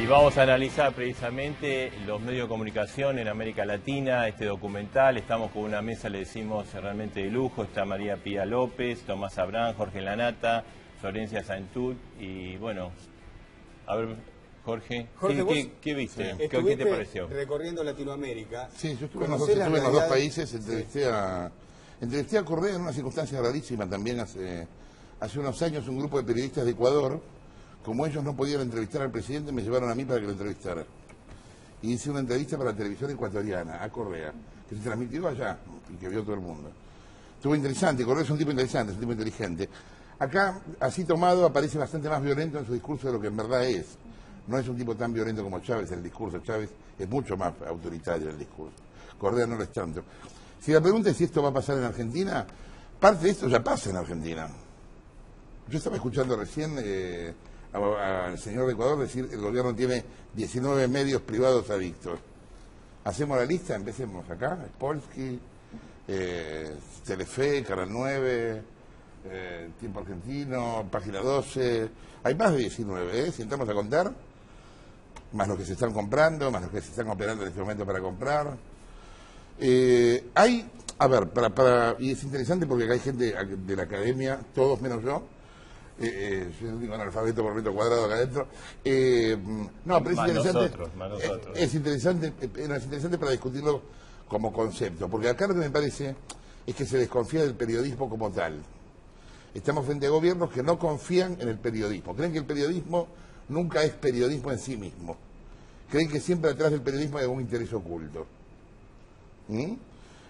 Y vamos a analizar precisamente los medios de comunicación en América Latina, este documental. Estamos con una mesa, le decimos, realmente de lujo. Está María Pía López, Tomás Abrán, Jorge Lanata, Florencia Saintud. Y bueno, a ver, Jorge, ¿qué viste? Sí. ¿Qué te pareció? Recorriendo Latinoamérica. Sí, yo estuve en los dos países, entrevisté a Correa en una circunstancia rarísima también hace unos años. Un grupo de periodistas de Ecuador, como ellos no podían entrevistar al presidente, me llevaron a mí para que lo entrevistara. Y hice una entrevista para la televisión ecuatoriana, a Correa, que se transmitió allá y que vio todo el mundo. Estuvo interesante, Correa es un tipo interesante, es un tipo inteligente. Acá, así tomado, aparece bastante más violento en su discurso de lo que en verdad es. No es un tipo tan violento como Chávez en el discurso. Chávez es mucho más autoritario en el discurso. Correa no lo es tanto. Si la pregunta es si esto va a pasar en Argentina, parte de esto ya pasa en Argentina. Yo estaba escuchando recién al señor de Ecuador decir que el gobierno tiene 19 medios privados adictos. Hacemos la lista, empecemos acá, Spolsky, Telefe, Canal 9, Tiempo Argentino, Página 12, hay más de 19, si entramos a contar, más los que se están comprando, más los que se están operando en este momento para comprar. Y es interesante porque acá hay gente de la academia, todos menos yo soy el único analfabeto por metro cuadrado acá adentro. No, pero es interesante. Es interesante para discutirlo como concepto, porque acá lo que me parece es que se desconfía del periodismo como tal. Estamos frente a gobiernos que no confían en el periodismo. Creen que el periodismo nunca es periodismo en sí mismo. Creen que siempre atrás del periodismo hay un interés oculto.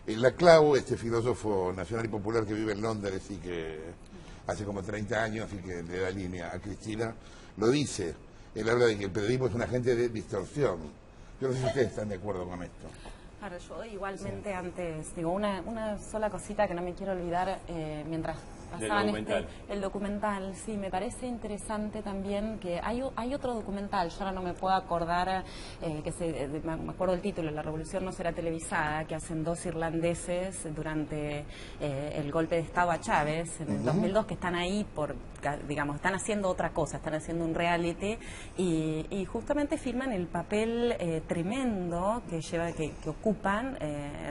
Laclau, este filósofo nacional y popular que vive en Londres y que hace como 30 años y que le da línea a Cristina, lo dice. Él habla de que el periodismo es un agente de distorsión. Yo no sé si ustedes están de acuerdo con esto. Claro, yo igualmente antes, digo, una sola cosita que no me quiero olvidar mientras pasaban el documental. Sí, me parece interesante también que hay otro documental, yo ahora no me puedo acordar, me acuerdo el título, La Revolución no será televisada, que hacen dos irlandeses durante el golpe de Estado a Chávez en el 2002, que están ahí digamos, están haciendo otra cosa, están haciendo un reality y justamente filman el papel tremendo que ocupan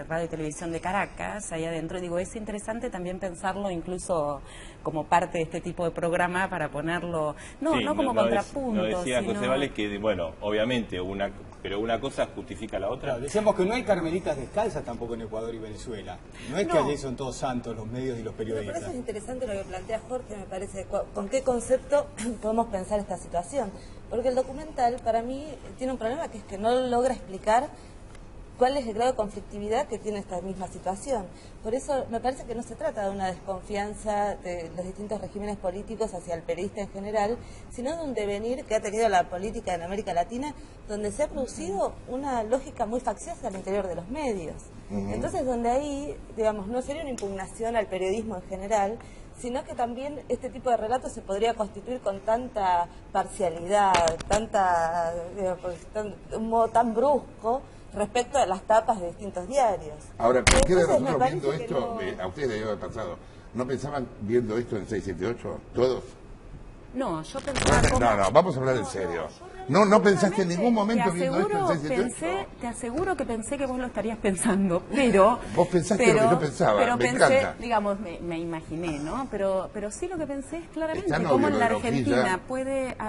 Radio y Televisión de Caracas ahí adentro. Digo, es interesante también pensarlo incluso como parte de este tipo de programa para ponerlo, no como contrapunto. No decía José Vales que, bueno, obviamente, pero una cosa justifica la otra. Claro, decíamos que no hay carmelitas descalzas tampoco en Ecuador y Venezuela. No es que allí son todos santos los medios y los periodistas. Pero eso es interesante lo que plantea Jorge, me parece. ¿Con qué concepto podemos pensar esta situación? Porque el documental, para mí, tiene un problema que es que no logra explicar cuál es el grado de conflictividad que tiene esta misma situación. Por eso me parece que no se trata de una desconfianza de los distintos regímenes políticos hacia el periodista en general, sino de un devenir que ha tenido la política en América Latina, donde se ha producido una lógica muy facciosa al interior de los medios. Entonces, donde ahí, digamos, no sería una impugnación al periodismo en general, sino que también este tipo de relatos se podría constituir con tanta parcialidad, de un modo tan brusco, respecto a las tapas de distintos diarios. Ahora, cualquiera de nosotros viendo esto, a ustedes les había pasado, ¿no pensaban viendo esto en 678? ¿Todos? No, yo pensaba... No, vamos a hablar en serio. ¿No pensaste en ningún momento viendo esto en 678? Te aseguro que pensé que vos lo estarías pensando, pero... Vos pensaste lo que yo pensaba, pero me pensé, encanta. Digamos, me imaginé, ¿no? Pero sí lo que pensé es claramente cómo en la Argentina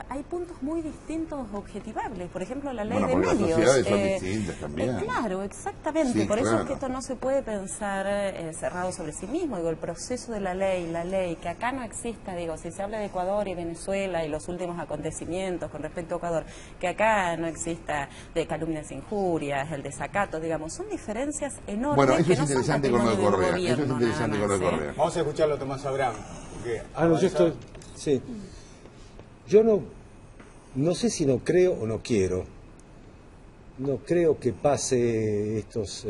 hay puntos muy distintos objetivables. Por ejemplo, la ley de medios. Las sociedades son distintas también. Claro, exactamente. Sí, por eso claro. es que esto no se puede pensar cerrado sobre sí mismo. Digo, el proceso de la ley, que acá no exista, digo, si se habla de Ecuador y Venezuela y los últimos acontecimientos con respecto a Ecuador, que acá no exista de calumnias e injurias, el desacato, digamos, son diferencias enormes. Bueno, eso que es interesante con lo de Correa. Eso es interesante con lo de Correa. Vamos a escucharlo a Tomás Abrán. Yo no sé si no creo o no quiero. No creo que pase estos...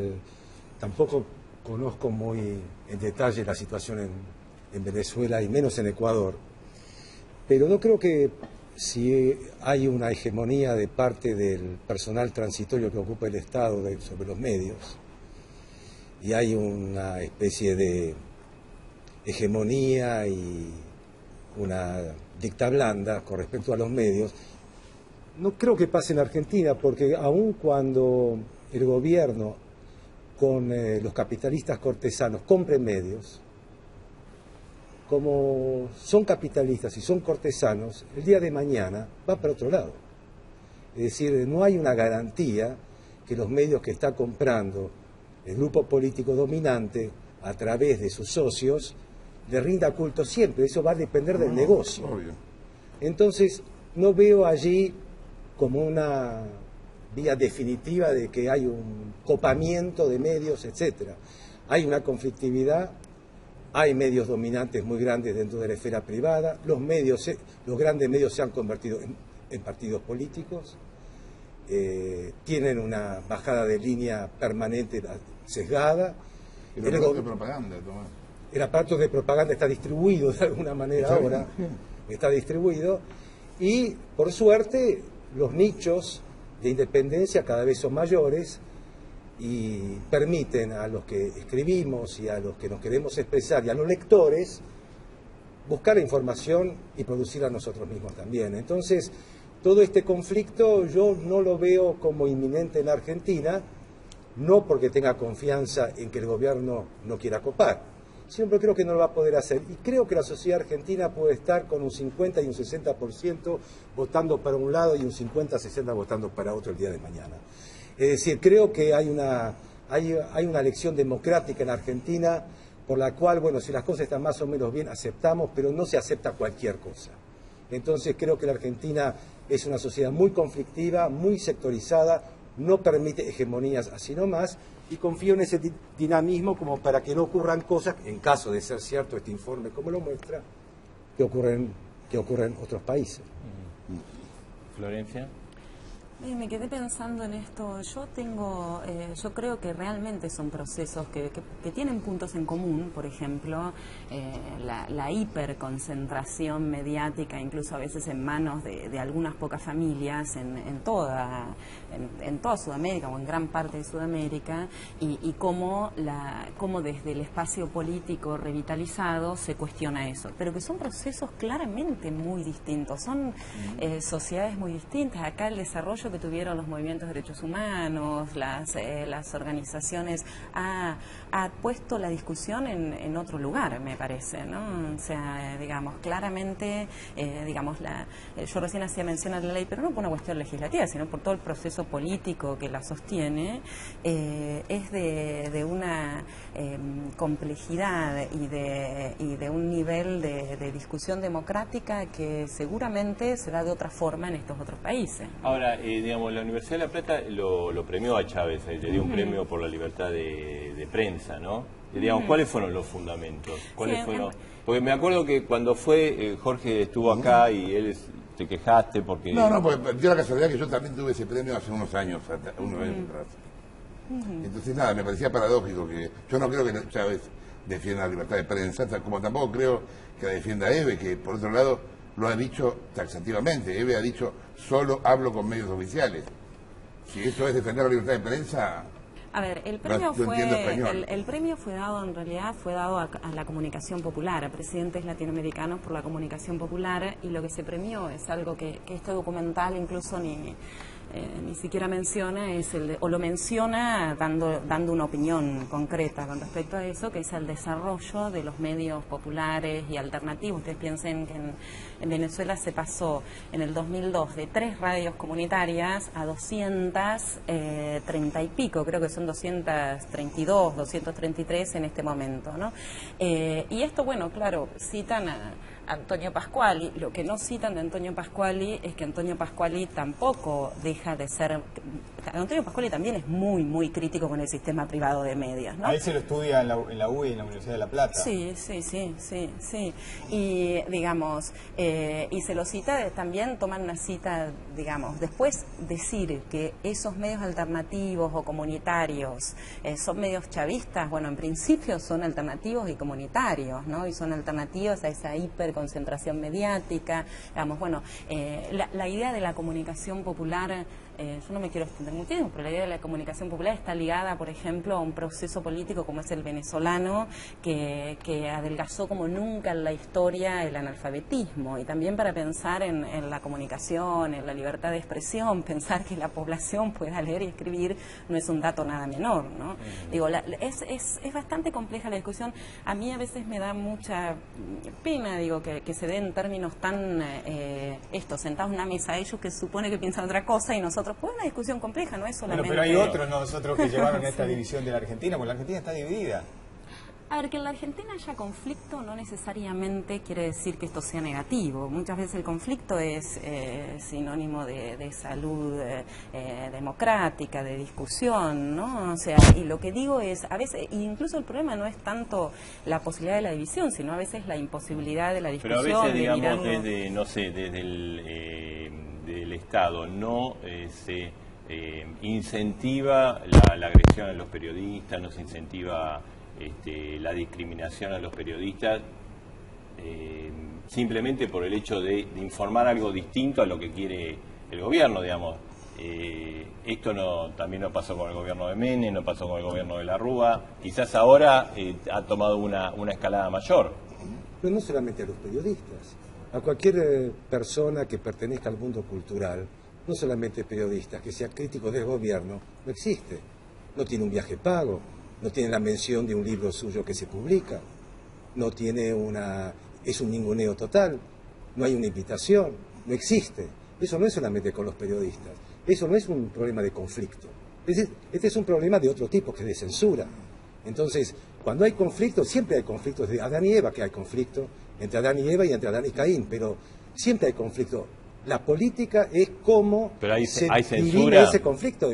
tampoco conozco muy en detalle la situación en Venezuela y menos en Ecuador. Pero no creo que si hay una hegemonía de parte del personal transitorio que ocupa el Estado sobre los medios y hay una especie de hegemonía y una dicta blanda con respecto a los medios, no creo que pase en Argentina, porque aun cuando el gobierno con los capitalistas cortesanos compren medios, como son capitalistas y son cortesanos, el día de mañana va para otro lado. Es decir, no hay una garantía que los medios que está comprando el grupo político dominante a través de sus socios le rinda culto siempre. Eso va a depender del negocio. Obvio. Entonces, no veo allí como una vía definitiva de que hay un copamiento de medios, etcétera. Hay una conflictividad. Hay medios dominantes muy grandes dentro de la esfera privada, los grandes medios se han convertido en partidos políticos, tienen una bajada de línea permanente sesgada. El aparato de propaganda, Tomás. El aparato de propaganda está distribuido de alguna manera ahora, está distribuido, y por suerte los nichos de independencia cada vez son mayores, y permiten a los que escribimos y a los que nos queremos expresar y a los lectores buscar información y producirla nosotros mismos también. Entonces, todo este conflicto yo no lo veo como inminente en la Argentina, no porque tenga confianza en que el gobierno no quiera copar, sino porque creo que no lo va a poder hacer. Y creo que la sociedad argentina puede estar con un 50 y un 60% votando para un lado y un 50-60% votando para otro el día de mañana. Es decir, creo que hay una elección democrática en Argentina por la cual, bueno, si las cosas están más o menos bien, aceptamos, pero no se acepta cualquier cosa. Entonces creo que la Argentina es una sociedad muy conflictiva, muy sectorizada, no permite hegemonías así nomás, y confío en ese dinamismo como para que no ocurran cosas, en caso de ser cierto este informe como lo muestra, que ocurren en otros países. Florencia. Me quedé pensando en esto. Yo creo que realmente son procesos que tienen puntos en común. Por ejemplo, la hiperconcentración mediática, incluso a veces en manos de algunas pocas familias en toda Sudamérica o en gran parte de Sudamérica, y cómo desde el espacio político revitalizado se cuestiona eso. Pero que son procesos claramente muy distintos. Son sociedades muy distintas. Acá el desarrollo que tuvieron los movimientos de derechos humanos, las organizaciones, ha puesto la discusión en otro lugar, me parece, ¿no? O sea, digamos, claramente, yo recién hacía mención a la ley, pero no por una cuestión legislativa, sino por todo el proceso político que la sostiene, es de una complejidad y de un nivel de discusión democrática que seguramente será de otra forma en estos otros países. Ahora, digamos, la Universidad de La Plata lo premió a Chávez, le dio un premio por la libertad de prensa, ¿no? Digamos, ¿cuáles fueron los fundamentos? Porque me acuerdo que cuando fue, Jorge estuvo acá y él te quejaste porque... No, pues dio la casualidad que yo también tuve ese premio hace unos años atrás. Entonces, nada, me parecía paradójico que yo no creo que Chávez defienda la libertad de prensa, como tampoco creo que la defienda Eve, que por otro lado lo ha dicho taxativamente. Eve ha dicho, solo hablo con medios oficiales. Si eso es defender la libertad de prensa... A ver, el premio fue dado, en realidad, a la comunicación popular, a presidentes latinoamericanos por la comunicación popular, y lo que se premió es algo que este documental incluso ni siquiera menciona, o lo menciona dando una opinión concreta con respecto a eso, que es el desarrollo de los medios populares y alternativos. Ustedes piensen que en Venezuela se pasó en el 2002 de 3 radios comunitarias a 230 y pico, creo que son 232, 233 en este momento, ¿no? Y esto, bueno, claro, citan a Antonio Pasquali. Lo que no citan de Antonio Pasquali es que Antonio Pasquali tampoco deja de ser... Antonio Pasquali también es muy, muy crítico con el sistema privado de medios, ¿no? Ahí se lo estudia en la UI, en la Universidad de La Plata. Sí. Y, digamos, y se lo cita, también toman una cita, digamos, después decir que esos medios alternativos o comunitarios son medios chavistas, bueno, en principio son alternativos y comunitarios, ¿no? Y son alternativos a esa hiperconcentración mediática, digamos, bueno, la idea de la comunicación popular yo no me quiero extender muchísimo, pero la idea de la comunicación popular está ligada, por ejemplo, a un proceso político como es el venezolano, que adelgazó como nunca en la historia el analfabetismo, y también para pensar en la comunicación, en la libertad de expresión, pensar que la población pueda leer y escribir no es un dato nada menor, ¿no? Digo, es bastante compleja la discusión. A mí a veces me da mucha pena, digo, que se den términos tan sentados en una mesa, ellos que supone que piensan otra cosa y nosotros, pues una discusión compleja, no es solamente... Bueno, pero hay otros nosotros que llevaron esta división de la Argentina, porque la Argentina está dividida. A ver, que en la Argentina haya conflicto no necesariamente quiere decir que esto sea negativo. Muchas veces el conflicto es sinónimo de salud democrática, de discusión, ¿no? O sea, y lo que digo es, a veces, incluso el problema no es tanto la posibilidad de la división, sino a veces la imposibilidad de la discusión. Pero a veces, digamos, desde, no sé, desde del Estado no se incentiva la agresión a los periodistas, no se incentiva... la discriminación a los periodistas simplemente por el hecho de informar algo distinto a lo que quiere el gobierno, digamos. Esto también no pasó con el gobierno de Menem, no pasó con el gobierno de la Rúa, quizás ahora ha tomado una escalada mayor. Pero no solamente a los periodistas, a cualquier persona que pertenezca al mundo cultural, no solamente periodistas, que sea crítico del gobierno, no existe, no tiene un viaje pago, no tiene la mención de un libro suyo que se publica, no tiene es un ninguneo total, no hay una invitación, no existe. Eso no es solamente con los periodistas, eso no es un problema de conflicto. Este es un problema de otro tipo, que es de censura. Entonces, cuando hay conflicto, siempre hay conflictos de Adán y Eva, que hay conflicto entre Adán y Eva y entre Adán y Caín, pero siempre hay conflicto. La política es cómo se divide ese conflicto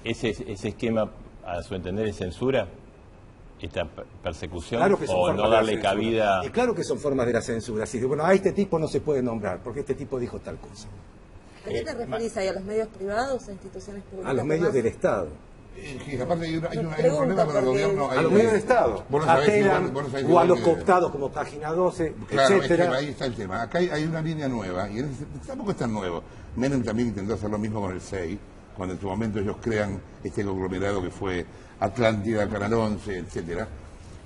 ese esquema, a su entender, es censura, esta persecución, claro que o no darle cabida. Y claro que son formas de la censura. Así de, bueno, a este tipo no se puede nombrar porque este tipo dijo tal cosa. ¿A qué te referís ahí? ¿A los medios privados o a instituciones públicas? A los medios del Estado. Sí, aparte hay un problema con el gobierno. A los medios del Estado, a Telam, o a los cooptados como Página 12, claro, etcétera. Ahí está el tema. Acá hay una línea nueva, y tampoco es tan nuevo. Menem también intentó hacer lo mismo con el CEI, cuando en su momento ellos crean este conglomerado que fue Atlántida, Canal 11, etcétera,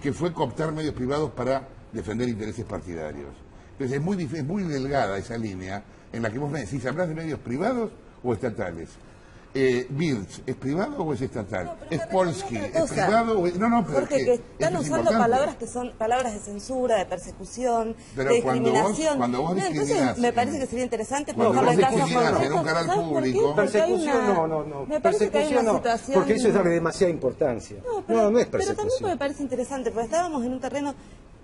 que fue cooptar medios privados para defender intereses partidarios. Entonces es muy delgada esa línea en la que vos me decís, ¿hablas de medios privados o estatales? Birds, ¿es privado o es estatal? No, ¿Es Polsky? ¿Es privado o es...? No, pero porque que están usando palabras que son palabras de censura, de persecución, pero de discriminación. Cuando vos entonces me parece que sería interesante cuando vos en casos discriminás en un canal público... Persecución no. Me parece que hay una situación... Porque eso es darle demasiada importancia. No es persecución. Pero también me parece interesante, porque estábamos en un terreno...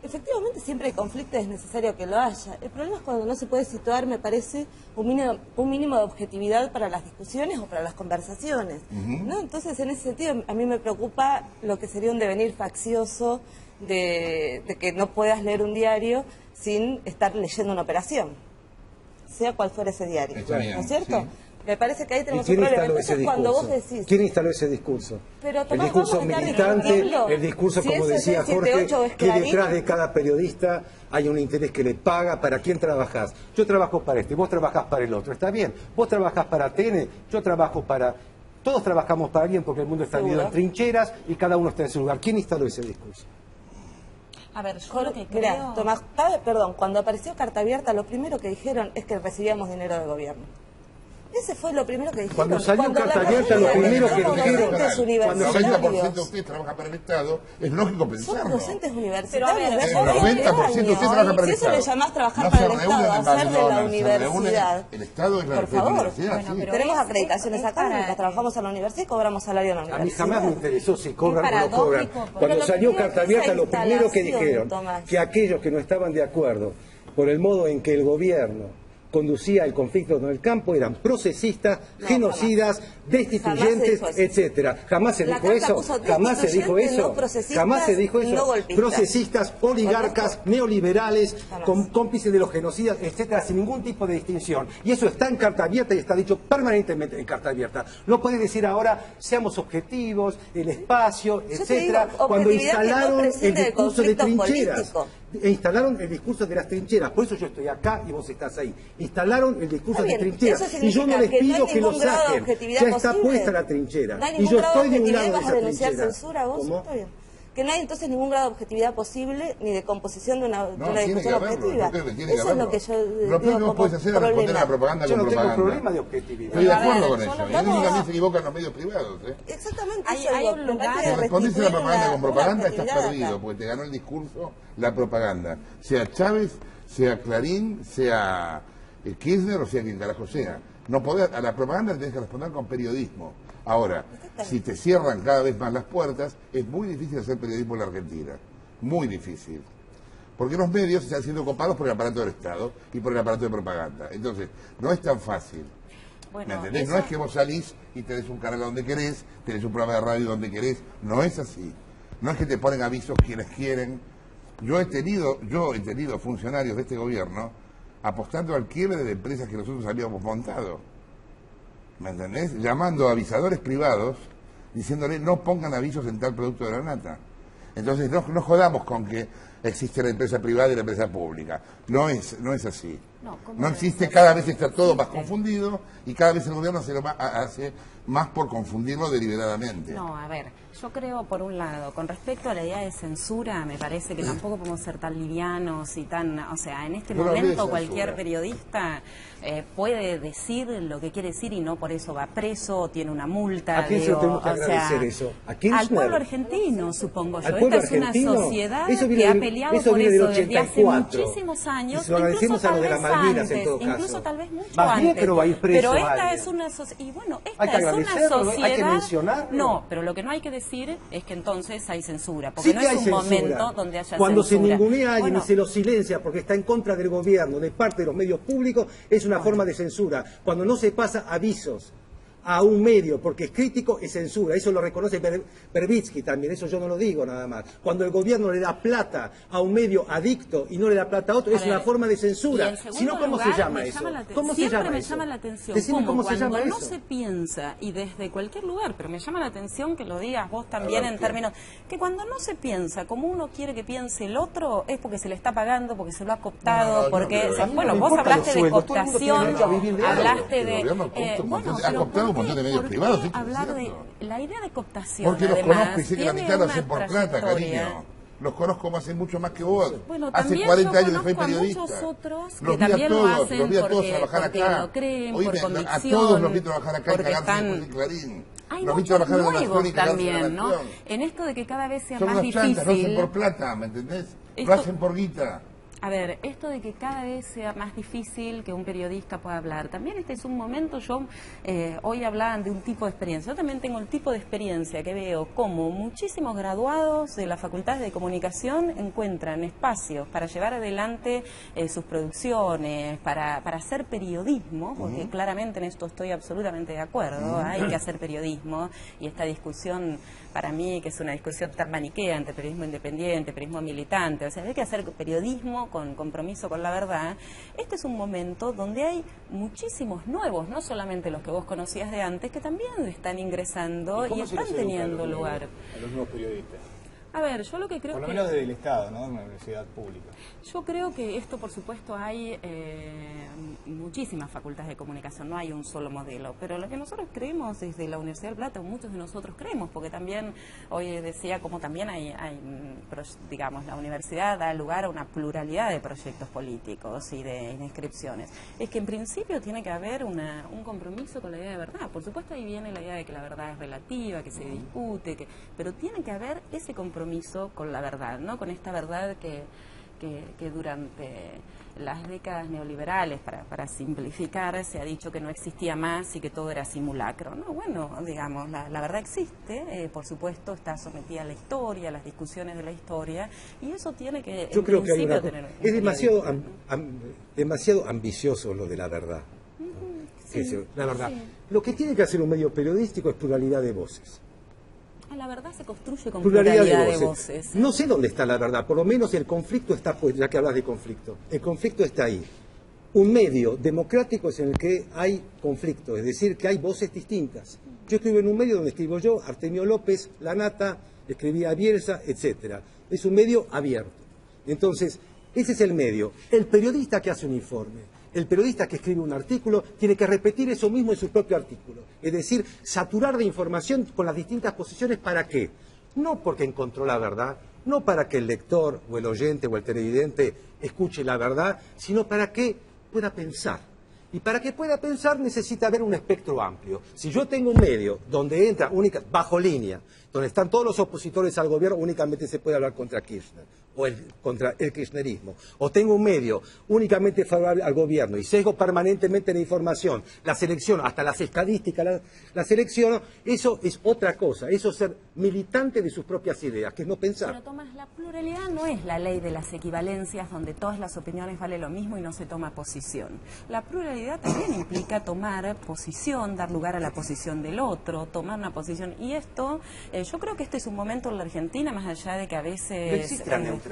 Efectivamente siempre hay conflicto y es necesario que lo haya. El problema es cuando no se puede situar, me parece, un mínimo de objetividad para las discusiones o para las conversaciones, ¿no? Entonces, en ese sentido, a mí me preocupa lo que sería un devenir faccioso de que no puedas leer un diario sin estar leyendo una operación, sea cual fuera ese diario, ¿no es cierto? Sí. Me parece que ahí tenemos un problema. Entonces, cuando vos decís... ¿Quién instaló ese discurso? Pero, el discurso militante, el discurso, como decía Jorge, que detrás de cada periodista hay un interés que le paga. ¿Para quién trabajás? Yo trabajo para este, vos trabajás para el otro. Está bien, vos trabajás para TN, yo trabajo para... Todos trabajamos para alguien porque el mundo está dividido en trincheras y cada uno está en su lugar. ¿Quién instaló ese discurso? A ver, yo lo que creo... Mirá, Tomás, perdón, cuando apareció Carta Abierta, lo primero que dijeron es que recibíamos dinero del gobierno. Ese fue lo primero que dijeron. Cuando salió Carta Abierta, lo primero que dijeron... Cuando el 90% de ustedes trabaja para el Estado, es lógico pensarlo. Somos docentes universitarios. El 90% de ustedes trabaja para el Estado. Si eso le llamás trabajar para el Estado, hacer de la universidad. El Estado es la universidad. Tenemos acreditaciones acá, trabajamos en la universidad y cobramos salario en la universidad. A mí jamás me interesó si cobran o no cobran. Cuando salió Carta Abierta, lo primero que dijeron, que aquellos que no estaban de acuerdo por el modo en que el gobierno conducía el conflicto en el campo eran procesistas, genocidas, destituyentes, etcétera. Jamás se dijo eso, jamás se dijo eso, jamás se dijo eso. Procesistas, oligarcas, neoliberales, cómplices de los genocidas, etcétera, sin ningún tipo de distinción. Y eso está en Carta Abierta y está dicho permanentemente en Carta Abierta. No puede decir ahora, seamos objetivos, el espacio, etcétera, cuando instalaron el discurso de trincheras. instalaron el discurso de las trincheras, por eso yo estoy acá y vos estás ahí. Instalaron el discurso de trincheras y yo no les pido que lo saquen, ya está puesta la trinchera. No hay y ningún yo grado estoy de de un objetividad lado y de vas a esa denunciar trinchera. censura, vos. ¿Cómo? Está bien. Que no hay entonces ningún grado de objetividad posible ni de composición de una discusión objetiva. Eso es lo que yo lo peor que vos podés hacer es responder a la propaganda yo con no tengo propaganda. problema de objetividad. Estoy de acuerdo con eso. no, Y a mí también se equivocan los medios privados. Exactamente. Hay un lugar. Si respondés a la propaganda con propaganda, estás objetividad perdido, acá. porque te ganó el discurso la propaganda. Sea Chávez, sea Clarín, sea Kirchner o sea quien carajo sea. No podés, a la propaganda le tenés que responder con periodismo. Ahora, si te cierran cada vez más las puertas, es muy difícil hacer periodismo en la Argentina. Muy difícil. Porque los medios están siendo copados por el aparato del Estado y por el aparato de propaganda. Entonces, no es tan fácil. Bueno, ¿Me entendés? eso... No es que vos salís y tenés un canal donde querés, tenés un programa de radio donde querés. No es así. No es que te ponen avisos quienes quieren. Yo he tenido funcionarios de este gobierno apostando al quiebre de empresas que nosotros habíamos montado. ¿Me entendés? Llamando a avisadores privados, diciéndole no pongan avisos en tal producto de la nata. Entonces no jodamos con que existe la empresa privada y la empresa pública. No es así. No existe, cada vez está todo más confundido y cada vez el gobierno hace más por confundirlo deliberadamente. No, a ver, yo creo, por un lado, con respecto a la idea de censura, me parece que tampoco podemos ser tan livianos y tan... O sea, en este momento cualquier periodista puede decir lo que quiere decir y no por eso va preso o tiene una multa. ¿A quién se lo tenemos que agradecer eso? ¿A quién? Al pueblo argentino, supongo yo. ¿Al pueblo Esta es argentino? una sociedad Eso que ha peleado eso por viene eso del desde hace 84. muchísimos años, Y se lo agradecemos a los de las Malvinas en todo caso. incluso tal vez mucho Más bien, antes. pero va a ir preso Pero esta alguien. es una sociedad... Y bueno, Hay que esta es una agradecerlo, sociedad... hay que mencionarlo. No, pero lo que no hay que decir es que entonces hay censura, porque Sí no que es hay un censura. momento donde haya Cuando censura. se ningunea a alguien Bueno, y se lo silencia porque está en contra del gobierno, de parte de los medios públicos, es una forma de censura. Cuando no se pasa avisos a un medio porque es crítico, es censura. Eso lo reconoce Verbitsky también, eso yo no lo digo nada más. Cuando el gobierno le da plata a un medio adicto y no le da plata a otro, es una forma de censura. Si no, ¿cómo se llama eso? ¿Cómo se llama eso? llama la atención Decime cómo se llama cuando no eso. se piensa, y desde cualquier lugar, pero me llama la atención que lo digas vos también en términos, que cuando no se piensa como uno quiere que piense el otro, es porque se le está pagando, porque se lo ha cooptado, porque... bueno, vos hablaste de cooptación, hablaste de... ha cooptado un montón de medios privados. Hablar de la idea de cooptación, porque los además, conozco y sé que la mitad lo hacen por plata, cariño. Los conozco hace mucho más que vos. Bueno, hace 40 años que soy conozco a periodista. muchos otros que Los vi a también todos, lo hacen los vi a todos porque trabajar porque acá. lo creen, Oíme, por convicción. a todos los vi trabajar acá y porque cagarse están... en Clarín. Hay Los vi muchos trabajar en la Nación nuevos y cagarse en la también, ¿no? Nación. En esto de que cada vez sea Son más unos difícil... chantas, lo hacen por plata, ¿me entendés? Lo Esto- hacen por guita. A ver, esto de que cada vez sea más difícil que un periodista pueda hablar, también este es un momento, hoy hablaban de un tipo de experiencia, yo también tengo el tipo de experiencia que veo como muchísimos graduados de las facultades de comunicación encuentran espacios para llevar adelante sus producciones, para hacer periodismo, porque claramente en esto estoy absolutamente de acuerdo, hay que hacer periodismo, y esta discusión para mí, que es una discusión tan maniquea entre periodismo independiente, periodismo militante, o sea, hay que hacer periodismo con compromiso con la verdad. Este es un momento donde hay muchísimos nuevos, no solamente los que vos conocías de antes, que también están ingresando y están teniendo lugar. A los nuevos periodistas. A ver, yo lo que creo Por lo que... menos del Estado, ¿no? De una universidad pública. Yo creo que esto, por supuesto, hay muchísimas facultades de comunicación, no hay un solo modelo, pero lo que nosotros creemos desde la Universidad del Plata, muchos de nosotros creemos, porque también, hoy decía, como también digamos, la universidad da lugar a una pluralidad de proyectos políticos y de inscripciones, es que en principio tiene que haber un compromiso con la idea de verdad. Por supuesto, ahí viene la idea de que la verdad es relativa, que se discute, pero tiene que haber ese compromiso con la verdad, ¿no? Con esta verdad que durante las décadas neoliberales, para simplificar, se ha dicho que no existía más y que todo era simulacro. No, bueno, digamos, la verdad existe, por supuesto está sometida a la historia, a las discusiones de la historia, y eso tiene que, yo creo que hay una... tener es demasiado ambicioso lo de la verdad. Sí, la verdad. sí. Lo que tiene que hacer un medio periodístico es pluralidad de voces. La verdad se construye con Pluralidad de voces. No sé dónde está la verdad, por lo menos el conflicto está, pues, ya que hablas de conflicto, el conflicto está ahí. Un medio democrático es en el que hay conflicto, es decir, que hay voces distintas. Yo escribo en un medio donde escribo yo, Artemio López, La Nata, escribía Bielsa, etcétera. Es un medio abierto. Entonces, ese es el medio. El periodista que hace un informe, el periodista que escribe un artículo, tiene que repetir eso mismo en su propio artículo. Es decir, saturar de información con las distintas posiciones. ¿Para qué? No porque encontró la verdad, no para que el lector o el oyente o el televidente escuche la verdad, sino para que pueda pensar. Y para que pueda pensar necesita haber un espectro amplio. Si yo tengo un medio donde entra bajo línea, donde están todos los opositores al gobierno, únicamente se puede hablar contra Kirchner o contra el kirchnerismo. O tengo un medio únicamente favorable al gobierno y sesgo permanentemente la información, la selección, hasta las estadísticas, la selección, eso es otra cosa. Eso es ser militante de sus propias ideas, que es no pensar. Pero Tomás, la pluralidad no es la ley de las equivalencias donde todas las opiniones valen lo mismo y no se toma posición. La pluralidad también implica tomar posición, dar lugar a la posición del otro, tomar una posición. Y esto, yo creo que este es un momento en la Argentina, más allá de que a veces... No existe la neutralidad.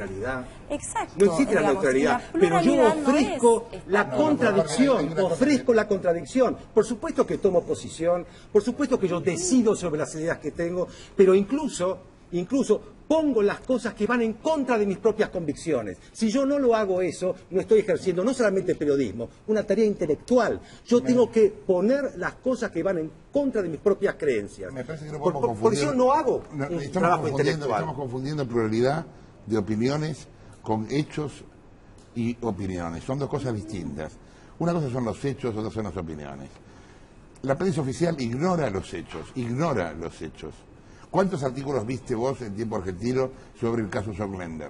Exacto. No existe la neutralidad, pero yo ofrezco la contradicción, ofrezco la contradicción. Por supuesto que tomo posición, por supuesto que yo decido sobre las ideas que tengo, pero incluso pongo las cosas que van en contra de mis propias convicciones. Si yo no lo hago eso, no estoy ejerciendo no solamente periodismo, una tarea intelectual. Yo tengo que poner las cosas que van en contra de mis propias creencias. Me parece que no podemos confundir. Por eso no hago un trabajo intelectual. Estamos confundiendo pluralidad de opiniones con hechos y opiniones. Son dos cosas distintas. Una cosa son los hechos, otra son las opiniones. La prensa oficial ignora los hechos, ignora los hechos. ¿Cuántos artículos viste vos en Tiempo Argentino sobre el caso Sorlender?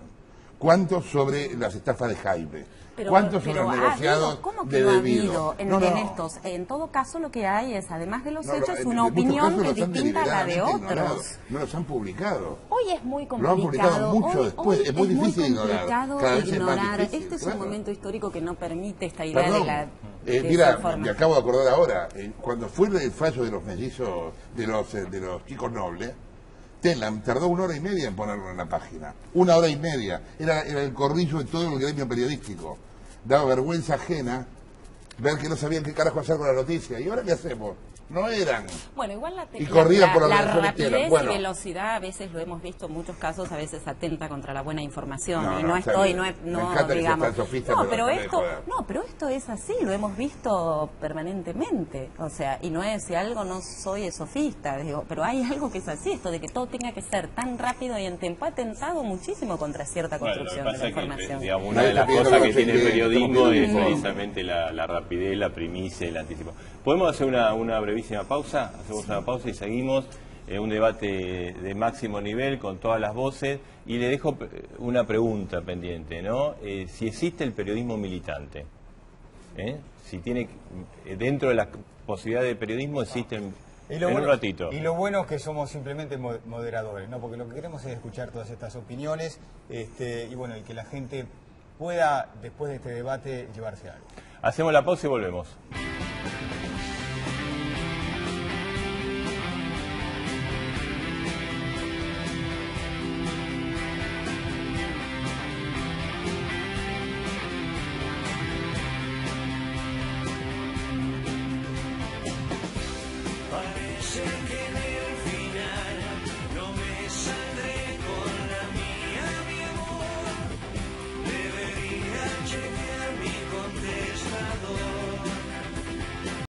¿Cuántos sobre las estafas de Jaime? ¿Cuántos sobre los negociados de Debido? En todo caso, lo que hay es, además de los hechos, una opinión que es distinta a la de otros. No los han publicado. Hoy es muy complicado. Lo han publicado mucho después. Es muy difícil ignorar. Cada vez es más difícil. Este es un momento histórico que no permite esta idea Perdón, de la... mira, me acabo de acordar ahora. Cuando fue el fallo de los mellizos, de los chicos nobles, Telam tardó 1 hora y media en ponerlo en la página. 1 hora y media. Era el corrillo de todo el gremio periodístico. Daba vergüenza ajena ver que no sabían qué carajo hacer con la noticia. ¿Y ahora qué hacemos? No eran. Bueno, igual la rapidez y velocidad, a veces lo hemos visto en muchos casos, a veces atenta contra la buena información. Pero esto es así, lo hemos visto permanentemente. O sea, y no es, si algo no soy sofista, digo, pero hay algo que es así, esto de que todo tenga que ser tan rápido y en tiempo, ha tentado muchísimo contra cierta construcción de la información. Digamos, una de las cosas que tiene el periodismo es precisamente la rapidez, la primicia y el anticipo. ¿Podemos hacer una brevísima pausa? Hacemos una pausa y seguimos. Un debate de máximo nivel con todas las voces. Y le dejo una pregunta pendiente, ¿no? Si existe el periodismo militante. Si tiene, dentro de la posibilidad de periodismo existen... un ratito. Y lo bueno es que somos simplemente moderadores, ¿no? Porque lo que queremos es escuchar todas estas opiniones y bueno, y que la gente pueda, después de este debate, llevarse algo. Hacemos la pausa y volvemos. Parece